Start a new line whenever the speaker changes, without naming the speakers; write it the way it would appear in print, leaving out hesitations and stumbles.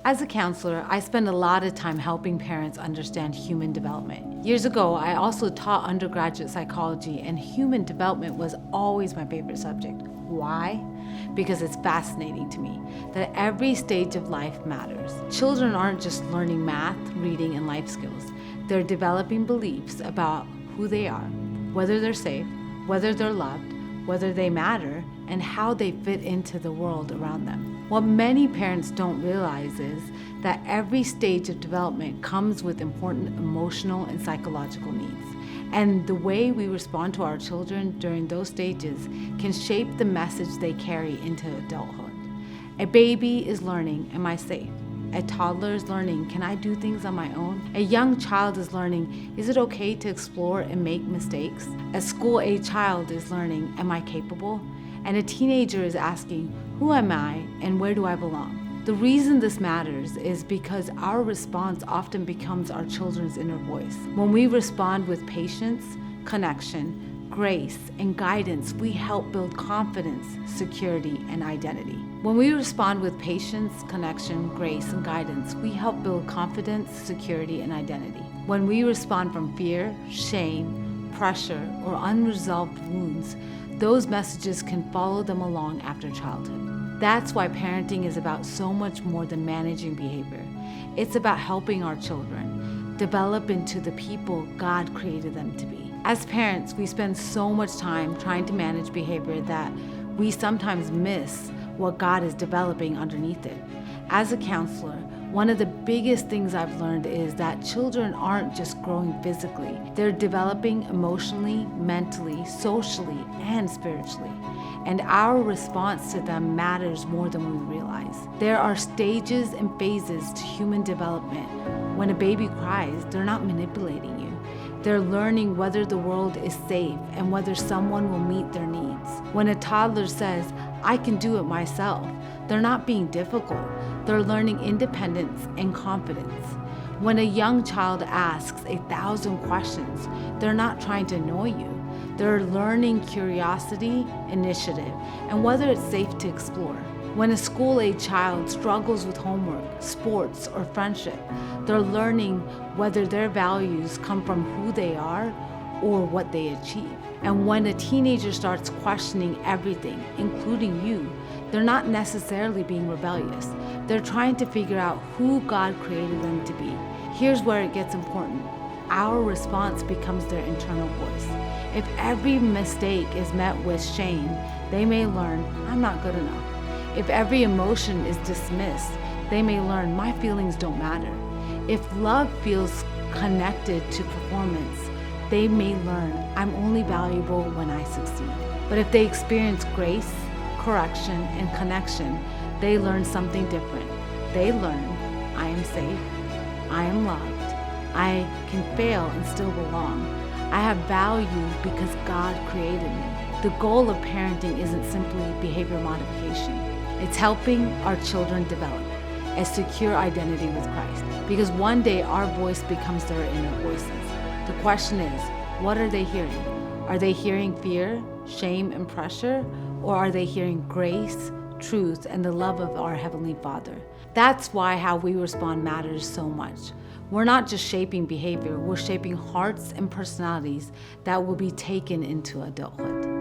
As a counselor, I spend a lot of time helping parents understand human development. Years ago, I also taught undergraduate psychology, and human development was always my favorite subject. Why? Because it's fascinating to me that every stage of life matters. Children aren't just learning math, reading, and life skills. They're developing beliefs about who they are, whether they're safe, whether they're loved, whether they matter, and how they fit into the world around them. What many parents don't realize is that every stage of development comes with important emotional and psychological needs. And the way we respond to our children during those stages can shape the message they carry into adulthood. A baby is learning, am I safe? A toddler is learning, can I do things on my own? A young child is learning, is it okay to explore and make mistakes? A school-age child is learning, am I capable? And a teenager is asking, who am I and where do I belong? The reason this matters is because our response often becomes our children's inner voice. When we respond with patience, connection, grace, and guidance, we help build confidence, security, and identity. When we respond with patience, connection, grace, and guidance, we help build confidence, security, and identity. When we respond from fear, shame, pressure, or unresolved wounds, those messages can follow them along after childhood. That's why parenting is about so much more than managing behavior. It's about helping our children develop into the people God created them to be. As parents, we spend so much time trying to manage behavior that we sometimes miss what God is developing underneath it. As a counselor, one of the biggest things I've learned is that children aren't just growing physically. They're developing emotionally, mentally, socially, and spiritually. And our response to them matters more than we realize. There are stages and phases to human development. When a baby cries, they're not manipulating you. They're learning whether the world is safe and whether someone will meet their needs. When a toddler says, I can do it myself, they're not being difficult. They're learning independence and confidence. When a young child asks 1,000 questions, they're not trying to annoy you. They're learning curiosity, initiative, and whether it's safe to explore. When a school-age child struggles with homework, sports, or friendship, they're learning whether their values come from who they are or what they achieve. And when a teenager starts questioning everything, including you, they're not necessarily being rebellious. They're trying to figure out who God created them to be. Here's where it gets important. Our response becomes their internal voice. If every mistake is met with shame, they may learn, I'm not good enough. If every emotion is dismissed, they may learn, my feelings don't matter. If love feels connected to performance, they may learn, I'm only valuable when I succeed. But if they experience grace, correction, and connection, they learn something different. They learn, I am safe, I am loved, I can fail and still belong. I have value because God created me. The goal of parenting isn't simply behavior modification. It's helping our children develop a secure identity with Christ, because one day our voice becomes their inner voices. The question is, what are they hearing? Are they hearing fear, shame, and pressure? Or are they hearing grace, truth, and the love of our Heavenly Father? That's why how we respond matters so much. We're not just shaping behavior, we're shaping hearts and personalities that will be taken into adulthood.